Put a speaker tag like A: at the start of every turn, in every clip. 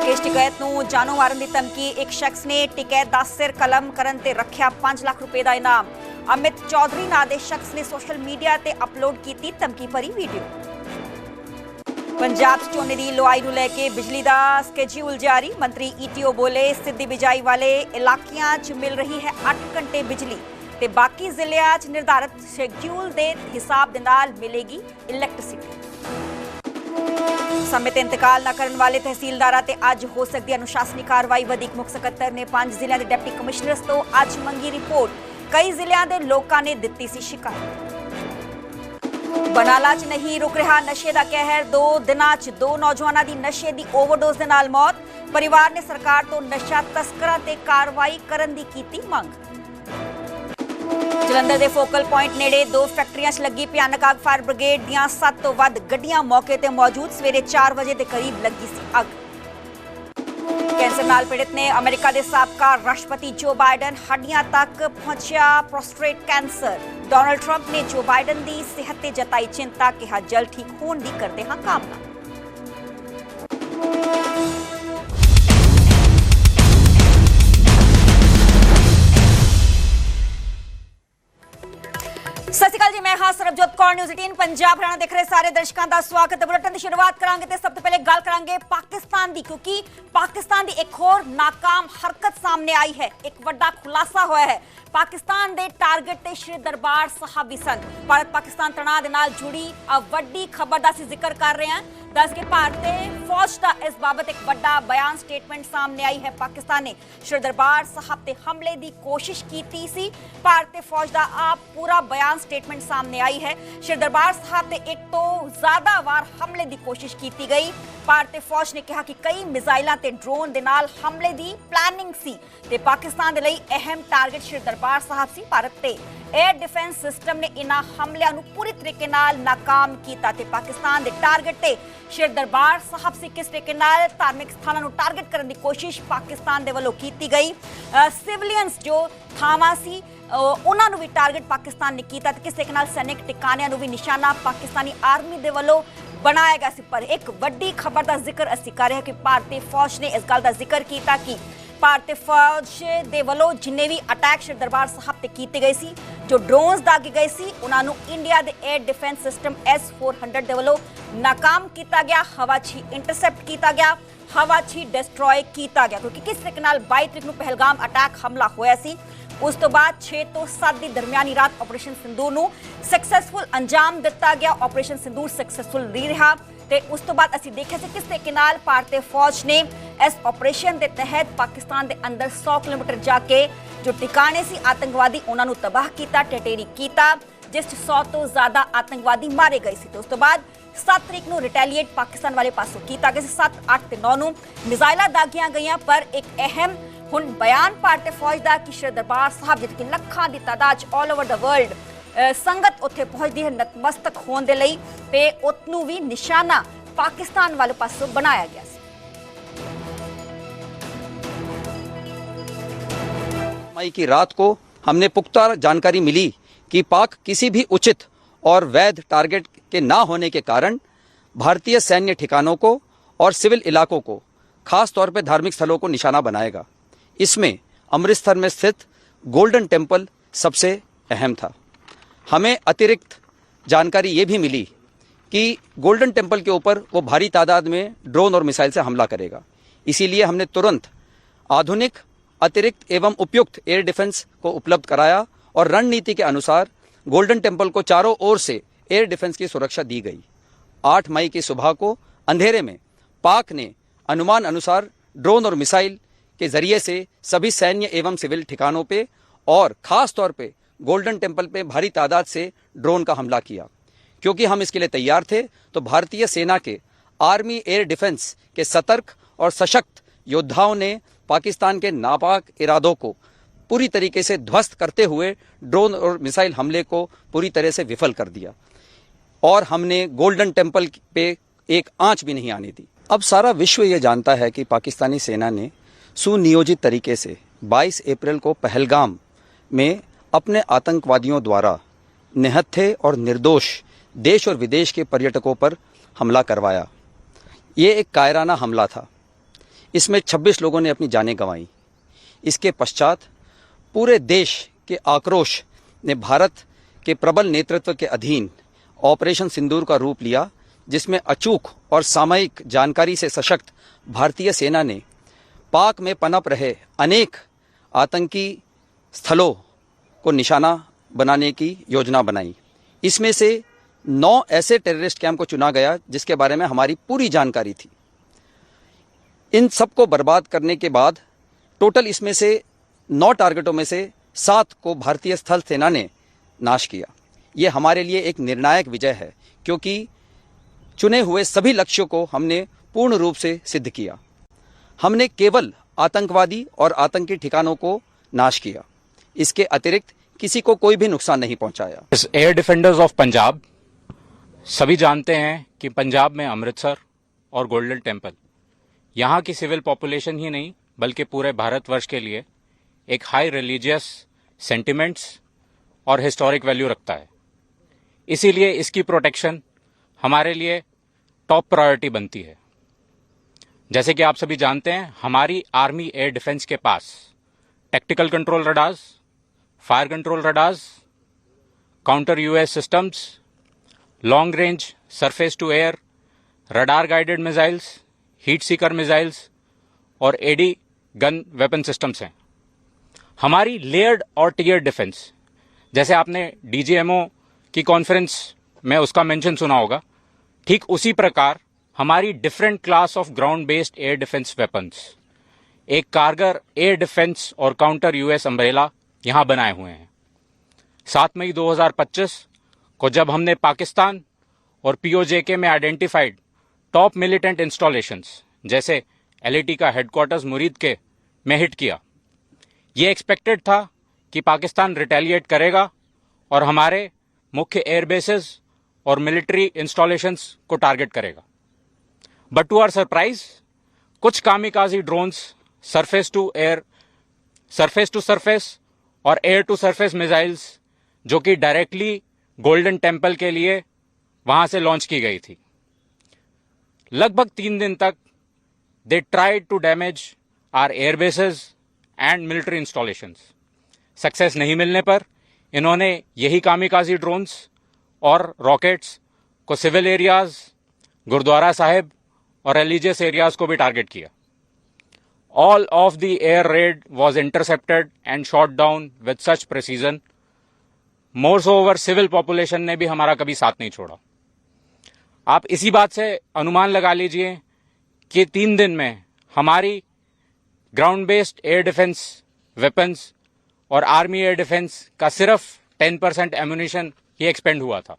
A: राकेश टिकैत ਨੂੰ ਜਾਨੋਂ ਮਾਰਨ ਦੀ ਧਮਕੀ। ਇੱਕ ਸ਼ਖਸ ਨੇ ਟਿਕੈਤ ਦਾ ਸਿਰ ਕਲਮ ਕਰਨ ਤੇ ਰੱਖਿਆ 5 ਲੱਖ ਰੁਪਏ ਦਾ ਇਨਾਮ। ਅਮਿਤ ਚੌਧਰੀ ਨਾਂ ਦੇ ਸ਼ਖਸ ਨੇ ਸੋਸ਼ਲ ਮੀਡੀਆ ਤੇ ਅਪਲੋਡ ਕੀਤੀ ਧਮਕੀ ਭਰੀ ਵੀਡੀਓ। ਪੰਜਾਬ 'ਚ ਝੋਨੇ ਦੀ ਲੁਆਈ ਨੂੰ ਲੈ ਕੇ ਬਿਜਲੀ ਦਾ ਸਕੇਡਿਊਲ ਜਾਰੀ। ਮੰਤਰੀ ਈਟੀਓ ਬੋਲੇ ਸਿੱਧੀ ਬਿਜਾਈ ਵਾਲੇ ਇਲਾਕਿਆਂ 'ਚ ਮਿਲ ਰਹੀ ਹੈ 8 ਘੰਟੇ ਬਿਜਲੀ ਤੇ ਬਾਕੀ ਜ਼ਿਲ੍ਹਿਆਂ 'ਚ ਨਿਰਧਾਰਿਤ ਸ਼ੈਡਿਊਲ ਦੇ ਹਿਸਾਬ ਦੇ ਨਾਲ ਮਿਲੇਗੀ ਇਲੈਕਟ੍ਰਿਸਿਟੀ। ਸਮੇਂ ਤੇ ਇੰਤਕਾਲ ਨਾ ਕਰਨ ਵਾਲੇ ਤਹਿਸੀਲਦਾਰਾਂ ਤੇ ਅੱਜ ਹੋ ਸਕਦੀ ਹੈ ਅਨੁਸ਼ਾਸਨੀ ਕਾਰਵਾਈ। ਵਧੀਕ ਮੁੱਖ ਸਕੱਤਰ ਨੇ 5 ਜ਼ਿਲ੍ਹਿਆਂ ਦੇ ਡਿਪਟੀ ਕਮਿਸ਼ਨਰਸ ਤੋਂ ਅੱਜ ਮੰਗੀ ਰਿਪੋਰਟ। ਕਈ ਜ਼ਿਲ੍ਹਿਆਂ ਦੇ ਲੋਕਾਂ ਨੇ ਦਿੱਤੀ ਸੀ ਸ਼ਿਕਾਇਤ। ਬਨਾਲਾ 'ਚ ਨਹੀਂ ਰੁਕ ਰਿਹਾ ਨਸ਼ੇ ਦਾ ਕਹਿਰ। 2 ਦਿਨਾਂ 'ਚ 2 ਨੌਜਵਾਨਾਂ ਦੀ ਨਸ਼ੇ ਦੀ ਓਵਰਡੋਜ਼ ਦੇ ਨਾਲ ਮੌਤ। ਪਰਿਵਾਰ ਨੇ ਸਰਕਾਰ ਤੋਂ ਨਸ਼ਾ ਤਸਕਰਾਂ ਤੇ ਕਾਰਵਾਈ ਕਰਨ ਦੀ ਕੀਤੀ ਮੰਗ। ਜਲੰਧਰ ਦੇ ਫੋਕਲ ਪੁਆਇੰਟ ਨੇੜੇ 2 ਫੈਕਟਰੀਆਂ 'ਚ ਲੱਗੀ ਭਿਆਨਕ ਅੱਗ। ਫਾਇਰ ਬ੍ਰਿਗੇਡ ਦੀਆਂ 7 ਤੋਂ ਵੱਧ ਗੱਡੀਆਂ ਮੌਕੇ ਤੇ ਮੌਜੂਦ। ਸਵੇਰੇ 4 ਵਜੇ ਦੇ ਕਰੀਬ ਲੱਗੀ ਸੀ ਅੱਗ। ਕੈਂਸਰ ਨਾਲ ਪੀੜਤ ਨੇ ਅਮਰੀਕਾ ਦੇ ਸਾਬਕਾ ਰਾਸ਼ਟਰਪਤੀ ਜੋ ਬਾਈਡਨ। ਹੱਡੀਆਂ ਤੱਕ ਪਹੁੰਚਿਆ ਪ੍ਰੋਸਟੇਟ ਕੈਂਸਰ। ਡੋਨਾਲਡ ਟਰੰਪ ਨੇ ਜੋ ਬਾਈਡਨ ਦੀ ਸਿਹਤ ਤੇ ਜਤਾਈ ਚਿੰਤਾ। ਕਿਹਾ ਜਲਦ ਠੀਕ ਹੋਣ ਦੀ ਕਰਦੇ ਹਾਂ ਕਾਮਨਾ। ਸਤਿ ਸ਼੍ਰੀ ਅਕਾਲ ਜੀ, ਮੈਂ ਹਾਂ ਸਰਬਜੋਤ ਕੌਰ। ਨਿਊਜ਼ 18 ਪੰਜਾਬ ਹਰਿਆਣਾ ਦੇਖ ਰਹੇ ਸਾਰੇ ਦਰਸ਼ਕਾਂ ਦਾ ਸਵਾਗਤ ਹੈ। ਬੁਲੇਟਿਨ ਦੀ ਸ਼ੁਰੂਆਤ ਕਰਾਂਗੇ ਤੇ ਸਭ ਤੋਂ ਪਹਿਲੇ ਗੱਲ ਕਰਾਂਗੇ ਪਾਕਿਸਤਾਨ ਦੀ, ਕਿਉਂਕਿ ਪਾਕਿਸਤਾਨ ਦੀ ਇੱਕ ਹੋਰ ਨਾਕਾਮ ਹਰਕਤ ਸਾਹਮਣੇ ਆਈ ਹੈ। ਇੱਕ ਵੱਡਾ ਖੁਲਾਸਾ ਹੋਇਆ ਹੈ। ਪਾਕਿਸਤਾਨ ਦੇ ਟਾਰਗੇਟ ਤੇ ਸ਼੍ਰੀ ਦਰਬਾਰ ਸਾਹਿਬ ਵੀ ਸਨ। ਭਾਰਤ ਪਾਕਿਸਤਾਨ ਤਣਾਅ ਦੇ ਨਾਲ ਜੁੜੀ ਵੱਡੀ ਖਬਰ ਦਾ ਅਸੀਂ ਜ਼ਿਕਰ ਕਰ ਰਹੇ ਹਾਂ। ਦੱਸ ਕੇ ਭਾਰਤੀ ਫੌਜ ਦਾ ਇਸ ਬਾਬਤ ਇੱਕ ਵੱਡਾ ਬਿਆਨ ਸਟੇਟਮੈਂਟ ਸਾਹਮਣੇ ਆਈ ਹੈ। ਪਾਕਿਸਤਾਨ ਨੇ ਸ਼੍ਰੀ ਦਰਬਾਰ ਸਾਹਿਬ ਤੇ ਹਮਲੇ ਦੀ ਕੋਸ਼ਿਸ਼ ਕੀਤੀ ਸੀ। ਭਾਰਤੀ ਫੌਜ ਦਾ ਆਪ ਪੂਰਾ ਬਿਆਨ ਸਟੇਟਮੈਂਟ ਸਾਹਮਣੇ ਆਈ ਹੈ। ਸ਼੍ਰੀ ਦਰਬਾਰ ਸਾਹਿਬ ਤੇ ਇੱਕ ਤੋਂ ਜ਼ਿਆਦਾ ਵਾਰ ਹਮਲੇ ਦੀ ਕੋਸ਼ਿਸ਼ ਕੀਤੀ ਗਈ। ਭਾਰਤੀ ਫੌਜ ਨੇ ਕਿਹਾ ਕਿ ਕਈ ਮਿਜ਼ਾਈਲਾਂ ਤੇ ਡਰੋਨ ਦੇ ਨਾਲ ਹਮਲੇ ਦੀ ਪਲੈਨਿੰਗ ਸੀ ਤੇ ਪਾਕਿਸਤਾਨ ਦੇ ਲਈ ਅਹਿਮ ਟਾਰਗੇਟ ਸ਼੍ਰੀ ਦਰਬਾਰ ਸਾਹਿਬ ਸੀ। ਭਾਰਤ ਤੇ 에ਅਰ ਡਿਫੈਂਸ ਸਿਸਟਮ ਨੇ ਇਹਨਾਂ ਹਮਲਿਆਂ ਨੂੰ ਪੂਰੀ ਤਰੀਕੇ ਨਾਲ ਨਾਕਾਮ ਕੀਤਾ ਤੇ ਪਾਕਿਸਤਾਨ ਦੇ ਟਾਰਗੇਟ ਤੇ ਸ਼੍ਰੀ ਦਰਬਾਰ ਸਾਹਿਬ ਸੀ। ਕਿਸ ਤਰੀਕੇ ਨਾਲ ਧਾਰਮਿਕ ਸਥਾਨਾਂ ਨੂੰ ਟਾਰਗੇਟ ਕਰਨ ਦੀ ਕੋਸ਼ਿਸ਼ ਪਾਕਿਸਤਾਨ ਦੇ ਵੱਲੋਂ ਕੀਤੀ ਗਈ। ਸਿਵਲੀਅਨਸ ਜੋ ਥਾਵਾਂ ਸੀ ਉਹਨਾਂ ਨੂੰ ਵੀ ਟਾਰਗੇਟ ਪਾਕਿਸਤਾਨ ਨੇ ਕੀਤਾ ਤੇ ਕਿਸੇ ਤਰੀਕੇ ਨਾਲ ਸੈਨਿਕ ਟਿਕਾਣਿਆਂ ਨੂੰ ਵੀ ਨਿਸ਼ਾਨਾ ਪਾਕਿਸਤਾਨੀ ਆਰਮੀ ਦੇ ਵੱਲੋਂ ਬਣਾਇਆ ਗਿਆ ਸੀ। ਪਰ ਇੱਕ ਵੱਡੀ ਖਬਰ ਦਾ ਜ਼ਿਕਰ ਅਸੀਂ ਕਰ ਰਹੇ ਹਾਂ ਕਿ ਭਾਰਤੀ ਫੌਜ ਨੇ ਇਸ ਗੱਲ ਦਾ ਜ਼ਿਕਰ ਕੀਤਾ ਕਿ ਭਾਰਤੀ ਫੌਜ ਦੇ ਵੱਲੋਂ ਜਿੰਨੇ ਵੀ ਅਟੈਕ ਸ਼੍ਰੀ ਦਰਬਾਰ ਸਾਹਿਬ ਤੇ ਕੀਤੇ ਗਏ ਸੀ, ਜੋ ਡਰੋਨਸ ਦਾਗੇ ਗਏ ਸੀ, ਉਹਨਾਂ ਨੂੰ ਇੰਡੀਆ ਦੇ 에ਅਰ ਡਿਫੈਂਸ ਸਿਸਟਮ S-400 ਦੇ ਵੱਲੋਂ ਨਾਕਾਮ ਕੀਤਾ ਗਿਆ। ਹਵਾ 'ਚ ਹੀ ਇੰਟਰਸੈਪਟ ਕੀਤਾ ਗਿਆ, ਹਵਾ 'ਚ ਹੀ ਡਿਸਟਰੋਏ ਕੀਤਾ ਗਿਆ। ਕਿਉਂਕਿ ਕਿਸ ਤਰੀਕੇ ਨਾਲ 22 ਤਰੀਕ ਨੂੰ ਪਹਿਲਗਾਮ ਅਟੈਕ ਹਮਲਾ ਹੋਇਆ ਸੀ, ਉਸ ਤੋਂ ਬਾਅਦ 6 ਤੋਂ 7 ਦੀ ਦਰਮਿਆਨੀ ਰਾਤ ਆਪਰੇਸ਼ਨ ਸਿੰਦੂਰ ਨੂੰ ਸਕਸੈਸਫੁਲ ਅੰਜਾਮ ਦਿੱਤਾ ਗਿਆ। ਆਪਰੇਸ਼ਨ ਸਿੰਦੂਰ ਸਕਸੈਸਫੁਲ ਨਹੀਂ ਰਿਹਾ ਤੇ ਉਸ ਤੋਂ ਬਾਅਦ ਅਸੀਂ ਦੇਖਿਆ ਸੀ ਕਿਸ ਤਰੀਕੇ ਨਾਲ ਭਾਰਤੀ ਫੌਜ ਨੇ ਇਸ ਆਪਰੇਸ਼ਨ ਦੇ ਤਹਿਤ ਪਾਕਿਸਤਾਨ ਦੇ ਅੰਦਰ 100 ਕਿਲੋਮੀਟਰ ਜਾ ਕੇ ਜੋ ਟਿਕਾਣੇ ਸੀ ਆਤੰਕਵਾਦੀ ਉਹਨਾਂ ਨੂੰ ਤਬਾਹ ਕੀਤਾ, ਟਟੇਰੀ ਕੀਤਾ, ਜਿਸ 'ਚ 100 ਤੋਂ ਜ਼ਿਆਦਾ ਆਤੰਕਵਾਦੀ ਮਾਰੇ ਗਏ ਸੀ। ਤੇ ਉਸ ਤੋਂ ਬਾਅਦ 7 ਤਰੀਕ ਨੂੰ ਰਿਟੈਲੀਏਟ ਪਾਕਿਸਤਾਨ ਵਾਲੇ ਪਾਸੋਂ ਕੀਤਾ ਗਿਆ ਸੀ। 7, 8 ਤੇ 9 ਨੂੰ ਮਿਜ਼ਾਈਲਾਂ ਦਾਗੀਆਂ ਗਈਆਂ। ਪਰ ਇੱਕ ਅਹਿਮ ਹੁਣ ਬਿਆਨ ਭਾਰਤੀ ਫੌਜ ਦਾ ਕਿ ਸ਼੍ਰੀ ਦਰਬਾਰ ਸਾਹਿਬ ਜਿੱਥੇ ਕਿ ਲੱਖਾਂ ਦੀ ਤਾਦਾਦ 'ਚ ਆਲ ਓਵਰ ਦਾ ਵਰਲਡ ਸੰਗਤ ਉੱਥੇ ਪਹੁੰਚਦੀ ਹੈ ਨਤਮਸਤਕ ਹੋਣ ਦੇ ਲਈ ਤੇ ਉਸਨੂੰ ਵੀ ਨਿਸ਼ਾਨਾ ਪਾਕਿਸਤਾਨ ਵਾਲੇ ਪਾਸੋਂ ਬਣਾਇਆ ਗਿਆ ਸੀ।
B: मई की रात को हमने पुख्ता जानकारी मिली कि पाक किसी भी उचित और वैध टारगेट के ना होने के कारण भारतीय सैन्य ठिकानों को और सिविल इलाकों को, खास तौर पर धार्मिक स्थलों को निशाना बनाएगा। इसमें अमृतसर में स्थित गोल्डन टेम्पल सबसे अहम था। हमें अतिरिक्त जानकारी ये भी मिली कि गोल्डन टेम्पल के ऊपर वो भारी तादाद में ड्रोन और मिसाइल से हमला करेगा। इसीलिए हमने तुरंत आधुनिक, अतिरिक्त एवं उपयुक्त एयर डिफेंस को उपलब्ध कराया और रणनीति के अनुसार गोल्डन टेम्पल को चारों ओर से एयर डिफेंस की सुरक्षा दी गई। 8 मई की सुबह को अंधेरे में पाक ने अनुमान अनुसार ड्रोन और मिसाइल के जरिए से सभी सैन्य एवं सिविल ठिकानों पे और खास तौर पे गोल्डन टेम्पल पे भारी तादाद से ड्रोन का हमला किया। क्योंकि हम इसके लिए तैयार थे तो भारतीय सेना के आर्मी एयर डिफेंस के सतर्क और सशक्त योद्धाओं ने पाकिस्तान के नापाक इरादों को पूरी तरीके से ध्वस्त करते हुए ड्रोन और मिसाइल हमले को पूरी तरह से विफल कर दिया और हमने गोल्डन टेम्पल पे एक आंच भी नहीं आने दी। अब सारा विश्व ये जानता है कि पाकिस्तानी सेना ने सुनियोजित तरीके से 22 अप्रैल को पहलगाम में अपने आतंकवादियों द्वारा निहत्थे और निर्दोष देश और विदेश के पर्यटकों पर हमला करवाया। ये एक कायराना हमला था। इसमें 26 लोगों ने अपनी जानें गंवाई। इसके पश्चात पूरे देश के आक्रोश ने भारत के प्रबल नेतृत्व के अधीन ऑपरेशन सिंदूर का रूप लिया, जिसमें अचूक और सामयिक जानकारी से सशक्त भारतीय सेना ने पाक में पनप रहे अनेक आतंकी स्थलों को निशाना बनाने की योजना बनाई। इसमें से 9 ऐसे टेररिस्ट कैंप को चुना गया जिसके बारे में हमारी पूरी जानकारी थी। इन सबको बर्बाद करने के बाद टोटल इसमें से 9 टारगेटों में से 7 को भारतीय स्थल सेना ने नाश किया। ये हमारे लिए एक निर्णायक विजय है, क्योंकि चुने हुए सभी लक्ष्यों को हमने पूर्ण रूप से सिद्ध किया। हमने केवल आतंकवादी और आतंकी ठिकानों को नाश किया, इसके अतिरिक्त किसी को कोई भी नुकसान नहीं पहुंचाया।
C: एयर डिफेंडर्स ऑफ पंजाब सभी जानते हैं कि पंजाब में अमृतसर और गोल्डन टेम्पल यहाँ की सिविल पॉपुलेशन ही नहीं बल्कि पूरे भारतवर्ष के लिए एक हाई रिलीजियस सेंटिमेंट्स और हिस्टोरिक वैल्यू रखता है। इसीलिए इसकी प्रोटेक्शन हमारे लिए टॉप प्रायोरिटी बनती है। जैसे कि आप सभी जानते हैं, हमारी आर्मी एयर डिफेंस के पास tactical control radars, fire control radars, counter US systems, long range surface to air, radar guided missiles, heat seeker missiles और एडी गन वेपन सिस्टम्स हैं। हमारी लेयर्ड और टियर डिफेंस, जैसे आपने डीजीएमओ की conference में उसका मेंशन सुना होगा, ठीक उसी प्रकार हमारी different class of ground based air defence weapons, एक कारगर एयर डिफेंस और काउंटर यूएस अम्ब्रेला यहां बनाए हुए हैं। 7 मई 2025 को जब हमने पाकिस्तान और पीओजेके में आइडेंटिफाइड टॉप मिलिटेंट इंस्टॉलेशंस जैसे एलएटी का हेडक्वार्टर्स मुरीद के में हिट किया, ये एक्सपेक्टेड था कि पाकिस्तान रिटेलिएट करेगा और हमारे मुख्य एयरबेसेस और मिलिट्री इंस्टॉलेशंस को टारगेट करेगा। बट टू आवर सरप्राइज, कुछ kamikaze drones surface to surface और एयर टू सरफेस मिसाइल्स जो कि डायरेक्टली गोल्डन टेम्पल के लिए वहां से लॉन्च की गई थी, लगभग 3 दिन तक they tried to damage our airbases and military installations. Success नहीं मिलने पर इन्होंने यही कामिकाजी ड्रोन्स और रॉकेट्स को सिविल एरियाज, गुरुद्वारा साहिब और रिलीजियस एरियाज को भी टारगेट किया। All of the air raid was intercepted and shot down with such precision. Moreover, civil population ने भी हमारा कभी साथ नहीं छोड़ा। आप इसी बात से अनुमान लगा लीजिए कि 3 दिन में हमारी ground based air defence weapons और आर्मी एयर डिफेंस का सिर्फ 10% एम्यूनिशन ही एक्सपेंड हुआ था।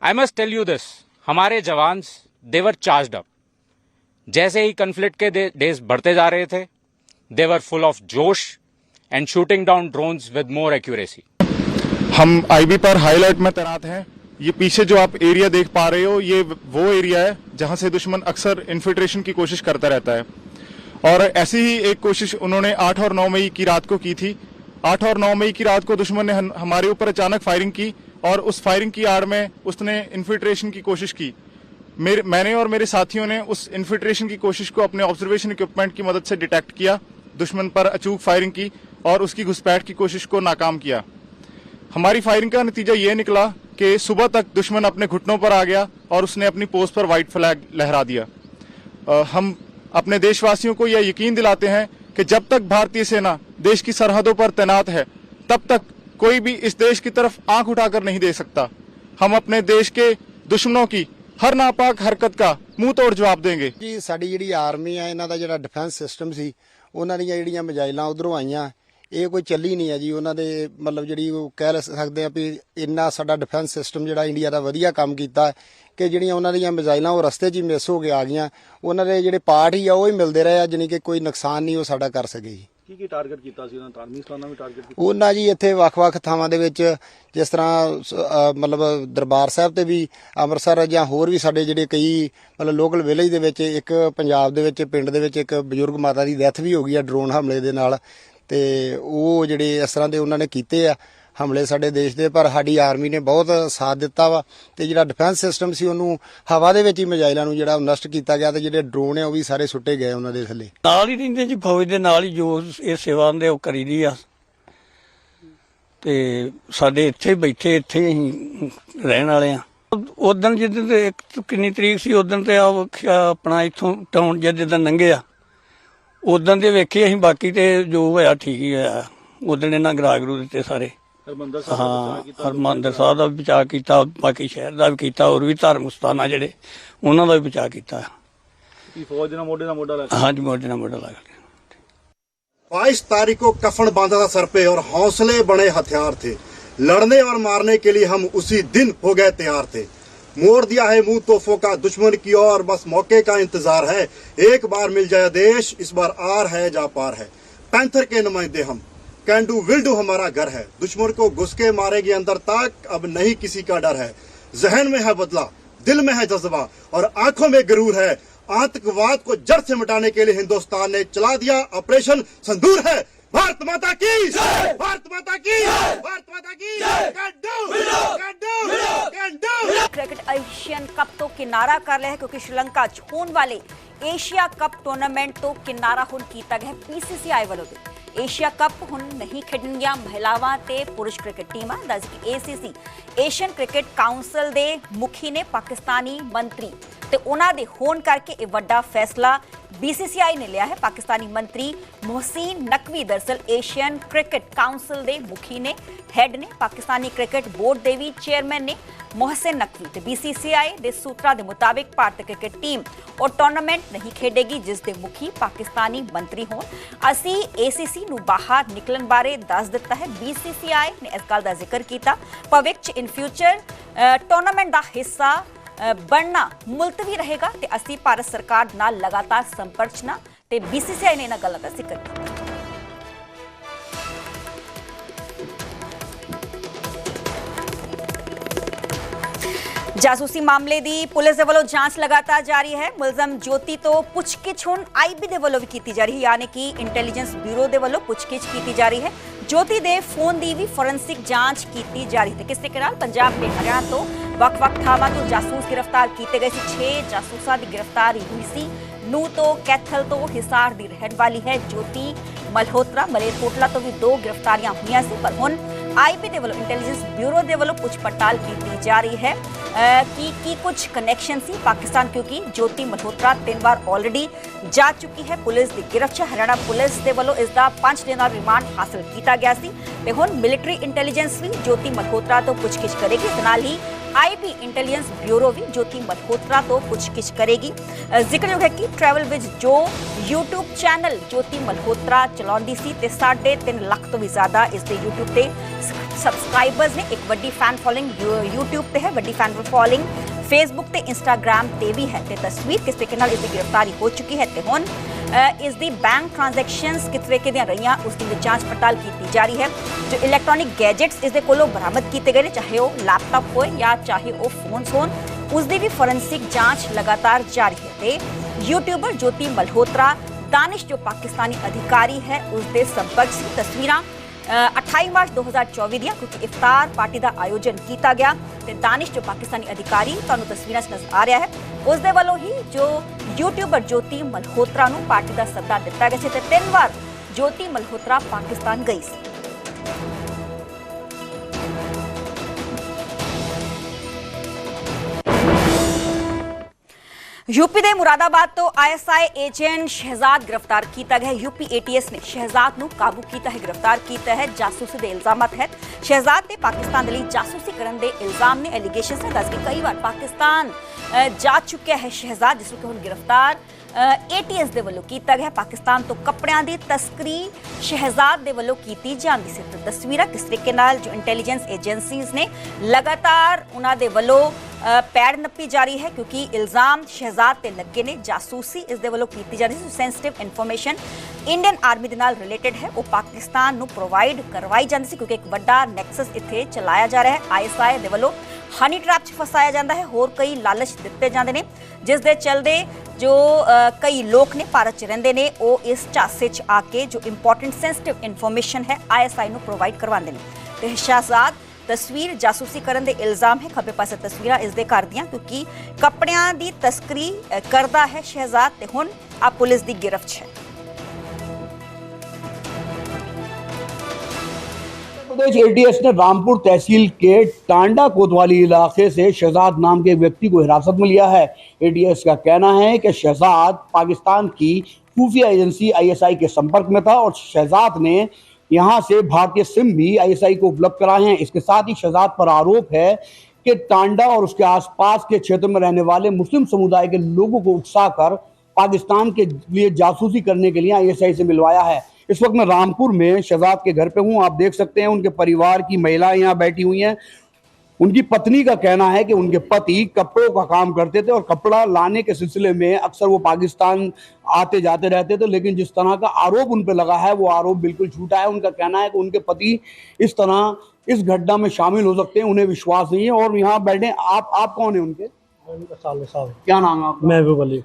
C: I must tell you this, हमारे jawans they were charged up. जैसे ही कन्फ्लिक्ट के डेज बढ़ते जा रहे थे, they were full of josh and shooting down drones with more accuracy.
D: हम आईबी पर हाईलाइट में तैनात हैं। ये पीछे जो आप एरिया देख पा रहे हो, ये वो एरिया है जहां से दुश्मन अक्सर इन्फिल्ट्रेशन की कोशिश करता रहता है। और ऐसी ही एक कोशिश उन्होंने 8 और 9 मई की रात को की थी। 8 और 9 मई की रात को दुश्मन ने हमारे ऊपर अचानक फायरिंग की और उस फायरिंग की आड़ में उसने इन्फिल्ट्रेशन की कोशिश की। मैंने और मेरे साथियों ने उस इन्फिल्ट्रेशन की कोशिश को अपने ऑब्जर्वेशन इक्विपमेंट की मदद से डिटेक्ट किया, दुश्मन पर अचूक फायरिंग की और उसकी घुसपैठ की कोशिश को नाकाम किया। हमारी फायरिंग का नतीजा ये निकला कि सुबह तक दुश्मन अपने घुटनों पर आ गया और उसने अपनी पोस्ट पर व्हाइट फ्लैग लहरा दिया। हम अपने देशवासियों को यह यकीन दिलाते हैं कि जब तक भारतीय सेना देश की सरहदों पर तैनात है, तब तक कोई भी इस देश की तरफ आंख उठाकर नहीं दे सकता। हम अपने देश के दुश्मनों की हर नापाक हरकत का मुंह तोड़ जवाब देंगे।
E: जी साडी जिहड़ी आर्मी है, इन्हां दा जिहड़ा डिफेंस सिस्टम सी, उन्हां ਦੀਆਂ ਜਿਹੜੀਆਂ ਮਿਜ਼ਾਈਲਾਂ ਉਧਰੋਂ ਆਈਆਂ, ਇਹ ਕੋਈ ਚੱਲੀ ਨਹੀਂ ਹੈ ਜੀ। ਉਹਨਾਂ ਦੇ ਮਤਲਬ ਜਿਹੜੀ ਉਹ ਕਹਿ ਸਕਦੇ ਆ ਵੀ ਇੰਨਾ ਸਾਡਾ ਡਿਫੈਂਸ ਸਿਸਟਮ ਜਿਹੜਾ ਇੰਡੀਆ ਦਾ ਵਧੀਆ ਕੰਮ ਕੀਤਾ ਕਿ ਜਿਹੜੀਆਂ ਉਹਨਾਂ ਦੀਆਂ ਮਿਜ਼ਾਈਲਾਂ ਉਹ ਰਸਤੇ 'ਚ ਹੀ ਮਿਸ ਹੋ ਕੇ ਆ ਗਈਆਂ। ਉਹਨਾਂ ਦੇ ਜਿਹੜੇ ਪਾਰਟ ਹੀ ਆ ਉਹ ਹੀ ਮਿਲਦੇ ਰਹੇ ਆ, ਜਾਣੀ ਕਿ ਕੋਈ ਨੁਕਸਾਨ ਨਹੀਂ ਉਹ ਸਾਡਾ ਕਰ ਸਕੇ ਜੀ।
D: ਕੀ ਟਾਰਗੇਟ ਕੀਤਾ ਸੀ ਉਹਨਾਂ ਧਾਰਮਿਕ ਸਥਾਨਾਂ ਵੀ ਟਾਰਗੇਟ ਕੀਤਾ
E: ਉਹਨਾਂ ਜੀ? ਇੱਥੇ ਵੱਖ-ਵੱਖ ਥਾਵਾਂ ਦੇ ਵਿੱਚ, ਜਿਸ ਤਰ੍ਹਾਂ ਮਤਲਬ ਦਰਬਾਰ ਸਾਹਿਬ ਤੇ ਵੀ, ਅੰਮ੍ਰਿਤਸਰ ਜਾਂ ਹੋਰ ਵੀ ਸਾਡੇ ਜਿਹੜੇ ਕਈ ਮਤਲਬ ਲੋਕਲ ਵਿਲੇਜ ਦੇ ਵਿੱਚ, ਇੱਕ ਪੰਜਾਬ ਦੇ ਵਿੱਚ ਪਿੰਡ ਦੇ ਵਿੱਚ ਇੱਕ ਬਜ਼ੁਰਗ ਮਾਤਾ ਦੀ ਡੈਥ ਵੀ ਹੋ ਗਈ ਆ ਡਰੋਨ ਹਮਲੇ ਦੇ ਨਾਲ। ਤੇ ਉਹ ਜਿਹੜੇ ਇਸ ਤਰ੍ਹਾਂ ਦੇ ਉਹਨਾਂ ਨੇ ਕੀਤੇ ਆ। ਹਮਲੇ ਸਾਡੇ ਦੇਸ਼ ਦੇ, ਪਰ ਸਾਡੀ ਆਰਮੀ ਨੇ ਬਹੁਤ ਸਾਥ ਦਿੱਤਾ ਵਾ ਤੇ ਜਿਹੜਾ ਡਿਫੈਂਸ ਸਿਸਟਮ ਸੀ ਉਹਨੂੰ ਹਵਾ ਦੇ ਵਿੱਚ ਹੀ ਮਿਜ਼ਾਈਲਾਂ ਨੂੰ ਜਿਹੜਾ ਨਸ਼ਟ ਕੀਤਾ ਗਿਆ ਤੇ ਜਿਹੜੇ ਡਰੋਨ ਆ ਉਹ ਵੀ ਸਾਰੇ ਸੁੱਟੇ ਗਏ ਉਹਨਾਂ ਦੇ ਥੱਲੇ।
F: ਨਾਲ ਹੀ ਰਹਿੰਦੇ ਜੀ, ਫੌਜ ਦੇ ਨਾਲ ਹੀ ਜੋ ਇਹ ਸੇਵਾ ਹੁੰਦੇ ਉਹ ਕਰੀਦੀ ਆ ਤੇ ਸਾਡੇ ਇੱਥੇ ਬੈਠੇ ਇੱਥੇ ਅਸੀਂ ਰਹਿਣ ਵਾਲੇ ਆ। ਉਦੋਂ ਜਿੱਦਣ ਤੇ ਇੱਕ ਕਿੰਨੀ ਤਰੀਕ ਸੀ ਉਦੋਂ ਤੇ ਆਪਣਾ ਇੱਥੋਂ ਟਾਊਨ ਜਿੱਦਣ ਲੰਘਿਆ ਉਦੋਂ ਦੇ ਵੇਖੇ ਅਸੀਂ, ਬਾਕੀ ਤੇ ਜੋ ਹੋਇਆ ਠੀਕ ਹੀ ਹੋਇਆ। ਉਦੋਂ ਇਹਨਾਂ ਗਰਾਗਰੂ ਦਿੱਤੇ ਸਾਰੇ। ਹਾਂ, ਹਰਿਮੰਦਰ ਸਾਹਿਬ ਦਾ ਵੀ ਬਚਾਅ ਕੀਤਾ, ਬਾਕੀ ਸ਼ਹਿਰ ਦਾ ਵੀ ਕੀਤਾ, ਹੋਰ ਵੀ ਧਾਰਮਿਕ ਸਥਾਨ ਆ ਜਿਹੜੇ ਉਹਨਾਂ ਦਾ ਵੀ ਬਚਾਅ ਕੀਤਾ।
G: फौज ने मोढे नाल मोढा ला के
F: ਹਾਂਜੀ, ਮੋਢੇ ਨਾਲ ਮੋਢਾ ਲਾ ਕੇ।
H: 22 तारीख को कफन बांधा था सर पे और हौसले बड़े हथियार थे, लड़ने और मारने के लिए हम उसी दिन हो गए तैयार थे। मोड़ दिया है मुंह तोहफों का दुश्मन की ओर, बस मौके का इंतजार है, एक बार मिल जाए देश, इस बार आर है जा पार है। पैंथर के नुमाइंदे हम, कैन डू विल डू हमारा घर है, दुश्मन को घुस के मारेंगे अंदर तक, अब नहीं किसी का डर है। जहन में है बदला, दिल में है जज्बा और आंखों में गरूर है, आतंकवाद को जड़ से मिटाने के लिए हिंदुस्तान ने चला दिया ऑपरेशन संदूर है। भारत माता की, भारत माता की, भारत माता की, can do.
A: Cricket Asian cup तो किनारा कर लिया है क्योंकि श्रीलंका च होने वाले एशिया कप टूर्नामेंट तो किनारा हुण कीता गया PCCI वालों दे। एशिया कप हुण नहीं खेडणगीਆਂ ਮਹਿਲਾਵਾਂ ਤੇ ਪੁਰਸ਼ ਕ੍ਰਿਕਟ ਟੀਮਾਂ। ਦੱਸ ਕਿ ACC ਏਸ਼ੀਅਨ ਕ੍ਰਿਕਟ ਕਾਉਂਸਲ ਦੇ ਮੁਖੀ ਨੇ ਪਾਕਿਸਤਾਨੀ ਮੰਤਰੀ ਤੇ ਉਹਨਾਂ ਦੇ ਹੋਣ ਕਰਕੇ ਇਹ ਵੱਡਾ ਫੈਸਲਾ BCCI ਨੇ ਲਿਆ ਹੈ। ਪਾਕਿਸਤਾਨੀ ਮੰਤਰੀ मोहसिन नकवी दरअसल एशियन क्रिकेट काउंसिल ਦੇ ਮੁਖੀ ਨੇ, ਹੈਡ ਨੇ। ਪਾਕਿਸਤਾਨੀ ਕ੍ਰਿਕਟ ਬੋਰਡ ਦੇ ਵੀ ਚੇਅਰਮੈਨ ਨੇ मोहसिन नकवी। ਤੇ BCCI ਦੇ ਸੂਤਰਾਂ ਦੇ ਮੁਤਾबिक ਭਾਰਤੀ ਕ੍ਰਿਕਟ ਟੀਮ ਉਹ ਟੂਰਨਾਮੈਂਟ ਨਹੀਂ ਖੇਡੇਗੀ ਜਿਸ ਦੇ ਮੁਖੀ ਪਾਕਿਸਤਾਨੀ ਮੰਤਰੀ ਹੋਣ। ਅਸੀਂ ACC ਨੂੰ ਬਾਹਰ ਨਿਕਲਣ ਬਾਰੇ ਦੱਸ ਦਿੱਤਾ ਹੈ। BCCI ਨੇ ਇਸ ਗੱਲ ਦਾ ਜ਼ਿਕਰ ਕੀਤਾ ਭਵਿੱਖ 'ਚ ਇਨ ਫਿਊਚਰ ਟੂਰਨਾਮੈਂਟ ਦਾ ਹਿੱਸਾ ਬਣਨਾ ਮੁਲਤਵੀ ਰਹੇਗਾ ਤੇ ਅਸੀਂ ਭਾਰਤ ਸਰਕਾਰ ਨਾਲ ਲਗਾਤਾਰ ਸੰਪਰਕ 'ਚ ਨਾ ਤੇ BCCI ਨੇ ਇਹਨਾਂ ਗੱਲਾਂ ਦਾ ਜ਼ਿਕਰ ਕੀਤਾ। ਜਾਸੂਸੀ ਮਾਮਲੇ ਦੀ ਪੁਲਿਸ ਦੇ ਵੱਲੋਂ ਜਾਂਚ ਲਗਾਤਾਰ ਜਾਰੀ ਹੈ। ਮੁਲਜ਼ਮ ਜੋਤੀ ਤੋਂ ਪੁੱਛਗਿੱਛ ਹੁਣ IB ਦੇ ਵੱਲੋਂ ਵੀ ਕੀਤੀ ਜਾ ਰਹੀ ਹੈ, ਯਾਨੀ ਕਿ ਇੰਟੈਲੀਜੈਂਸ ਬਿਊਰੋ ਦੇ ਵੱਲੋਂ ਪੁੱਛਗਿੱਛ ਕੀਤੀ ਜਾ ਰਹੀ ਹੈ। ਜੋਤੀ ਦੇ ਫੋਨ ਦੀ ਵੀ ਫੋਰੈਂਸਿਕ ਜਾਂਚ ਕੀਤੀ ਜਾ ਰਹੀ ਹੈ। ਕਿਸ ਤਰੀਕੇ ਨਾਲ ਪੰਜਾਬ ਤੇ ਹਰਿਆਣਾ ਤੋਂ ਵੱਖ-ਵੱਖ ਥਾਵਾਂ ਤੋਂ ਜਾਸੂਸ ਗ੍ਰਿਫਤਾਰ ਕੀਤੇ ਗਏ ਸੀ। 6 ਜਾਸੂਸਾਂ ਦੀ ਗ੍ਰਿਫਤਾਰੀ ਹੋਈ ਸੀ। ਨੂੰ ਤੋਂ ਕੈਥਲ ਤੋਂ ਹਿਸਾਰ ਦੀ ਰਹਿਣ ਵਾਲੀ ਹੈ ਜੋਤੀ ਮਲਹੋਤਰਾ। ਮਲੇਰਕੋਟਲਾ ਤੋਂ ਵੀ 2 ਗ੍ਰਿਫਤਾਰੀਆਂ ਹੋਈਆਂ ਸੀ, ਪਰ ਹੁਣ IB ਦੇ ਵੱਲੋਂ ਇੰਟੈਲੀਜੈਂਸ ਬਿਊਰੋ ਦੇ ਵੱਲੋਂ ਪੁੱਛ ਪੜਤਾਲ ਕੀਤੀ ਜਾ ਰਹੀ ਹੈ कि कुछ कनैक्शन सी पाकिस्तान, क्योंकि ज्योति मल्होत्रा 3 बार ऑलरेडी जा चुकी है पुलिस की गिरफ्त। हरियाणा पुलिस के वालों इसका 5 दिन का रिमांड हासिल किया गया सी ते हुण मिलिटरी इंटैलीजेंस भी ज्योति मल्होत्रा तो पुछगिछ करेगी। इस नाल ही IB इंटैलीजेंस ब्यूरो भी ज्योति मल्होत्रा तो पुछगिछ करेगी। जिक्रयोग है कि ट्रैवल विज जो यूट्यूब चैनल ज्योति मल्होत्रा चलाउंदी सी ते 3.5 लाख तो भी ज़्यादा इसके यूट्यूब ते सबसक्राइबर्स ने। एक वड्डी फैन फॉलोइंग यूट्यूब पे है, वड्डी फैन फॉलोइंग फेसबुक ते इंस्टाग्राम ते भी है। ते तस्वीर किस तरीके नाल इसकी गिरफ्तारी हो चुकी है ते हुण इसकी बैंक ट्रांजैक्शंस किस तरीके दी रहीआं उसकी जांच पड़ताल की जा रही है। जो इलैक्ट्रॉनिक गैजेट्स इसके कोलों बरामद किए गए, चाहे वो लैपटॉप हो या चाहे वो फोन्स होन, उसकी भी फोरेंसिक जांच लगातार जारी है। ते यूट्यूबर ज्योति मल्होत्रा दानिश जो पाकिस्तानी अधिकारी है उसके संपर्क से तस्वीरां 28 मार्च 2024 दियां, क्योंकि इफ्तार पार्टी का आयोजन किया गया ते दानिश जो पाकिस्तानी अधिकारी तुहानूं तस्वीरां नजर आ रहा है उसके वालों ही जो यूट्यूबर ज्योति मल्होत्रा नूं पार्टी का सद्दा दिता गया ते 3 बार ज्योति मल्होत्रा पाकिस्तान गई सी। यूपी के मुरादाबाद तो ISI एजेंट शहजाद गिरफ्तार किया गया। यूपी ATS ने शहजाद को काबू किया है, गिरफ्तार किया है जासूसी के इल्जाम तहत। शहजाद ने पाकिस्तान के लिए जासूसी करने के इल्जाम ने एलीगेशन से दस के कई बार पाकिस्तान जा चुका है शहजाद, जिसको हुण गिरफ्तार ATS के वलों किया गया। पाकिस्तान तो कपड़ियां की तस्करी शहजाद के वलों की जाती सी। तस्वीर किस तरीके नाल जो इंटैलीजेंस एजेंसीज ने लगातार उन्होंने वलों पैड़ नप्पी जा रही है, क्योंकि इल्जाम शहजाद ते लगे ने जासूसी इस दे वलों की जा रही है। सेंसिटिव इन्फॉर्मेशन इंडियन आर्मी दे नाल रिलेटेड है वो पाकिस्तान नूं प्रोवाइड करवाई जाती सी, क्योंकि एक वड्डा नैक्सस इत्थे चलाया जा रहा है। ISI दे वलों हनी ट्रैप च फसाया जाता है, होर कई लालच दिते जाते हैं, जिस दे चलते जो कई लोग ने भारत च रहिंदे ने वो इस झांसे च आके जो इंपॉर्टेंट सेंसिटिव इन्फॉर्मेशन है ISI नूं प्रोवाइड करवाते हैं। ਤੇ ਸ਼ਹਿਜ਼ਾਦ ਤਸਵੀਰ ਜਾਸੂਸੀ ਕਰਨ ਦੇ ਇਲਜ਼ਾਮ ਹੈ। ਖੱਬੇ ਪਾਸੇ ਤਸਵੀਰਾਂ ਇਸ ਦੇ ਘਰ ਦੀਆਂ, ਕਿਉਂਕਿ ਕੱਪੜਿਆਂ ਦੀ ਤਸਕਰੀ ਕਰਦਾ ਹੈ ਸ਼ਹਿਜ਼ਾਦ ਤੇ ਹੁਣ ਆ ਪੁਲਿਸ ਦੀ ਗਿਰਫਤ 'ਚ ਹੈ।
I: एटीएस ने रामपुर तहसील के टांडा कोतवाली इलाके से शहजाद नाम के व्यक्ति को हिरासत में लिया है। एटीएस का कहना है कि शहजाद पाकिस्तान की खुफिया एजेंसी आईएसआई के संपर्क में था और शहजाद ने यहां से भारतीय सिम भी आईएसआई को उपलब्ध कराए हैं। इसके साथ ही शहजाद पर आरोप है कि टांडा और उसके आसपास के क्षेत्र में रहने वाले मुस्लिम समुदाय के लोगों को उकसाकर पाकिस्तान के लिए जासूसी करने के लिए आईएसआई से मिलवाया है। इस वक्त मैं रामपुर में शहजाद के घर पे हूं। आप देख सकते हैं उनके परिवार की महिलाएं यहाँ बैठी हुई हैं। उनकी पत्नी का कहना है कि उनके पति कपड़ों का काम करते थे और कपड़ा लाने के सिलसिले में अक्सर वो पाकिस्तान आते जाते रहते थे, लेकिन जिस तरह का आरोप उन पर लगा है वो आरोप बिल्कुल झूठा है। उनका कहना है कि उनके पति इस तरह इस घटना में शामिल हो सकते हैं, उन्हें विश्वास नहीं है। और यहाँ बैठे आप कौन है उनके? क्या नाम है आपका? महबूब अली।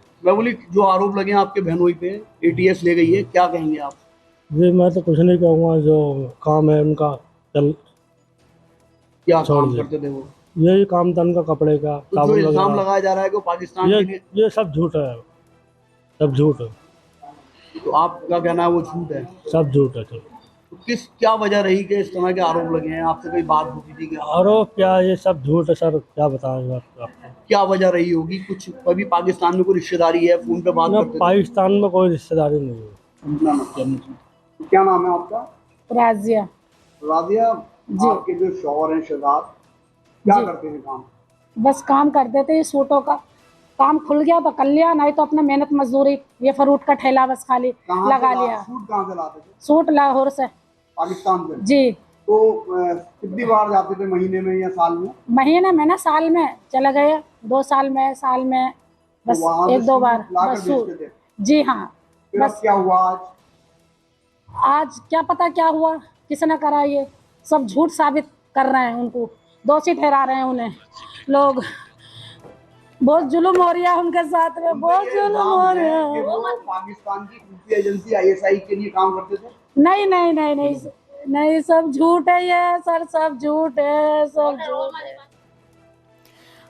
I: जो आरोप लगे हैं आपके बहनोई पे, एटीएस ले गई है, क्या कहेंगे आप?
J: जी मैं तो कुछ नहीं कहूँगा, जो काम है उनका चल।
I: क्या काम करते थे वो?
J: यही काम था उनका, कपड़े का।
I: तो जो इल्जाम लगाया जा रहा है कि पाकिस्तान
J: ये सब झूठ है, सब झूठ है।
I: तो आपका कहना है वो झूठ है?
J: सब झूठ है।
I: तो क्या वजह रही कि इस तरह के आरोप लगे हैं? आपसे कोई बात होती थी क्या?
J: आरोप क्या, ये सब झूठ है सर, क्या बताएंगे आपको?
I: क्या वजह रही होगी? कुछ कभी पाकिस्तान में कोई रिश्तेदारी है, फोन पे बात करते थे?
J: पाकिस्तान में कोई रिश्तेदारी नहीं है।
I: क्या नाम है आपका?
K: राजिया।
I: राजिया जी। आपके जो शौहर हैं शहजाद, क्या करते हैं काम?
K: बस काम करते थे, सूटों का काम खुल गया तो कर लिया, नहीं तो अपने मेहनत मजदूरी, ये फ्रूट का ठेला बस खाली लगा लिया।
I: सूट कहाँ से लाते थे?
K: सूट लाहौर से।
I: पाकिस्तान से? जी। तो कितनी बार जाते थे, महीने में या साल में?
K: महीने में ना, साल में चले गए, 2 साल में, साल में बस
I: तो
K: 1-2 बार बस सूट। जी हाँ।
I: बस क्या हुआ
K: आज क्या पता क्या हुआ, किसने करा, ये सब झूठ साबित कर रहे हैं, उनको दोषी ठहरा रहे हैं उन्हें लोग। बहुत जुल्म हो रहा है उनके साथ में, बहुत जुल्म हो रहा है।
I: वो पाकिस्तान की खुफिया एजेंसी आईएसआई के लिए काम करते थे?
K: नहीं नहीं नहीं नहीं नहीं, सब झूठ है ये सर, सब झूठ है, सब झूठ है।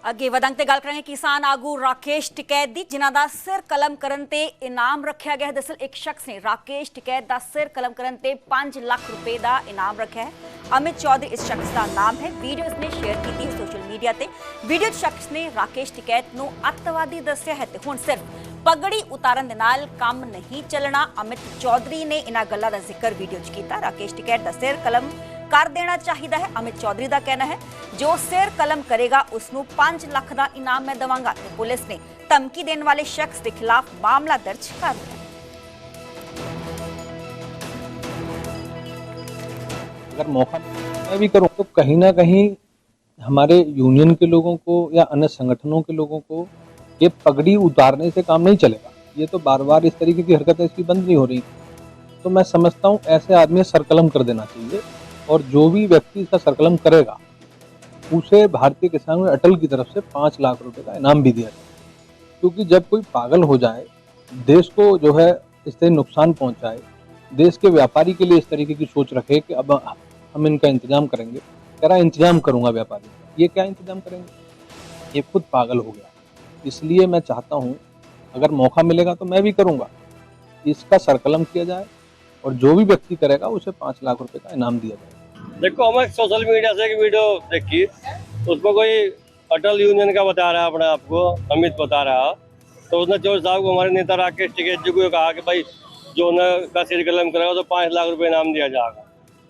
A: ਅੱਗੇ ਵਧਾਂਗੇ ਤੇ ਗੱਲ ਕਰਾਂਗੇ ਕਿਸਾਨ ਆਗੂ ਰਾਕੇਸ਼ ਟਿਕੈਤ ਦੀ, ਜਿਨ੍ਹਾਂ ਦਾ ਸਿਰ ਕਲਮ ਕਰਨ ਤੇ ਇਨਾਮ ਰੱਖਿਆ ਗਿਆ ਹੈ। ਦਰਅਸਲ ਇੱਕ ਸ਼ਖਸ ਨੇ ਰਾਕੇਸ਼ ਟਿਕੈਤ ਦਾ ਸਿਰ ਕਲਮ ਕਰਨ ਤੇ 5 ਲੱਖ ਰੁਪਏ ਦਾ ਇਨਾਮ ਰੱਖਿਆ ਹੈ। ਅਮਿਤ ਚੌਧਰੀ ਇਸ ਸ਼ਖਸ ਦਾ ਨਾਮ ਹੈ। ਵੀਡੀਓ ਇਸਨੇ ਸ਼ੇਅਰ ਕੀਤੀ ਹੈ ਸੋਸ਼ਲ ਮੀਡੀਆ ਤੇ। ਵੀਡੀਓ 'ਚ ਸ਼ਖਸ ਨੇ ਰਾਕੇਸ਼ ਟਿਕੈਤ ਨੂੰ ਅੱਤਵਾਦੀ ਦੱਸਿਆ ਹੈ ਤੇ ਹੁਣ ਸਿਰਫ ਪਗੜੀ ਉਤਾਰਨ ਦੇ ਨਾਲ ਕੰਮ ਨਹੀਂ ਚੱਲਣਾ। ਅਮਿਤ ਚੌਧਰੀ ਨੇ ਇਹਨਾਂ ਗੱਲਾਂ ਦਾ ਜ਼ਿਕਰ ਵੀਡੀਓ 'ਚ ਕੀਤਾ। ਰਾਕੇਸ਼ ਟਿਕੈਤ ਦਾ ਸਿਰ ਕਲਮ कर देना चाहिए है। अमित चौधरी का कहना है जो सिर कलम करेगा उसनू 5 लाख का इनाम मैं देवांगा। पुलिस ने धमकी देने वाले शख्स के खिलाफ मामला दर्ज कर दिया।
L: अगर मौका मैं भी करूँ तो कहीं ना कहीं हमारे यूनियन के लोगों को या अन्य संगठनों के लोगों को ये पगड़ी उतारने से काम नहीं चलेगा। ये तो बार बार इस तरीके की हरकतें इसकी बंद नहीं हो रही। तो मैं समझता हूँ ऐसे आदमी सरकलम कर देना चाहिए और जो भी व्यक्ति इसका सरकलम करेगा उसे भारतीय किसान अटल की तरफ से 5 लाख रुपए का इनाम भी दिया जाए। क्योंकि जब कोई पागल हो जाए, देश को जो है इस तरह नुकसान पहुंचाए, देश के व्यापारी के लिए इस तरीके की सोच रखे कि अब हम इनका इंतजाम करेंगे, कह रहा इंतजाम करूंगा व्यापारी, ये क्या इंतजाम करेंगे? ये खुद पागल हो गया। इसलिए मैं चाहता हूँ अगर मौका मिलेगा तो मैं भी करूँगा, इसका सरकलम किया जाए और जो भी व्यक्ति करेगा उसे 5 लाख रुपए का इनाम दिया जाए।
J: देखो हमें सोशल मीडिया से एक वीडियो देखी, उसमें कोई अटल यूनियन का बता रहा है अपने आप को, अमित बता रहा, तो उसने चौधरी साहब को, हमारे नेता राकेश टिकैत जी को कहा कि भाई जो उनका सिर कलम करेगा तो 5 लाख रुपए इनाम दिया जाएगा।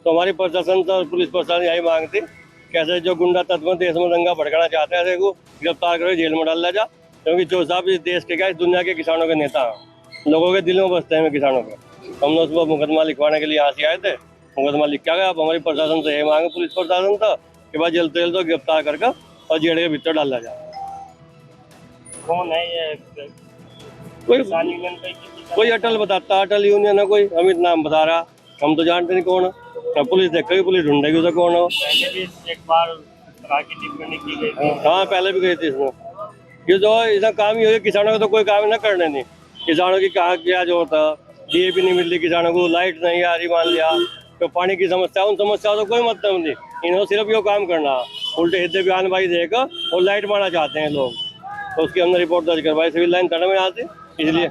J: तो हमारी प्रशासन और पुलिस प्रशासन यही मांगती कैसे जो गुंडा तत्व देश में दंगा भड़काना चाहते हैं ऐसे को गिरफ्तार करो, जेल में डाल जा। क्योंकि चौधरी साहब इस देश के क्या, इस दुनिया के किसानों के नेता हैं, लोगों के दिलों में बसते हैं किसानों के। हम लोग सुबह मुकदमा लिखवाने के लिए यहाँ से आए थे, मुकदमा लिख गया। अब हमारी प्रशासन से ये मांगे, पुलिस प्रशासन था कि भाई जल्द से जल्द गिरफ्तार करके और जेल के भीतर डाला जाए। कौन है ये? कोई अटल बताता, अटल यूनियन है कोई, अमित नाम बता रहा, हम तो जानते नहीं कौन है। पुलिस देखेगी, पुलिस ढूंढेगी उसे कौन है। पहले भी एक बार टिप्पणी की गई थी। हाँ पहले भी गई थी इसमें। ये जो इसका काम ही हो, किसानों को तो कोई काम ना करने नहीं। किसानों की कहा क्या जो होता, डीएपी नहीं मिल रही किसानों को, लाइट नहीं आ रही मान लिया, जो पानी की समस्या, उन समस्याओं से कोई मतलब नहीं। इन्होंने सिर्फ यो काम करना, उल्टे हिद्दे बयानबाजी देकर और लाइट मारना चाहते हैं लोग, तो उसके अंदर रिपोर्ट दर्ज करवाई सिविल लाइन थाने में यहाँ से। इसलिए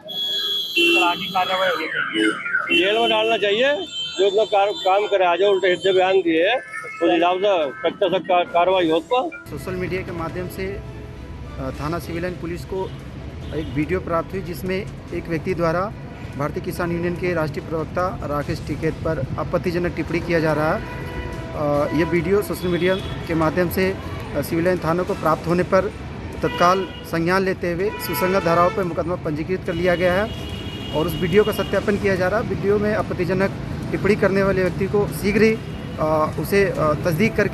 J: जेल में डालना चाहिए, जो अपना काम करे आज उल्टे हिद्दे बयान दिए तो हिसाब से सख्त कार्रवाई हो।
M: सोशल मीडिया के माध्यम से थाना सिविल लाइन पुलिस को एक वीडियो प्राप्त हुई जिसमें एक व्यक्ति द्वारा भारतीय किसान यूनियन के राष्ट्रीय प्रवक्ता राकेश टिकैत पर आपत्तिजनक टिप्पणी किया जा रहा है। यह वीडियो सोशल मीडिया के माध्यम से सिविल लाइन थानों को प्राप्त होने पर तत्काल संज्ञान लेते हुए सुसंगत धाराओं पर मुकदमा पंजीकृत कर लिया गया है और उस वीडियो का सत्यापन किया जा रहा है। वीडियो में आपत्तिजनक टिप्पणी करने वाले व्यक्ति को शीघ्र ही उसे तस्दीक करके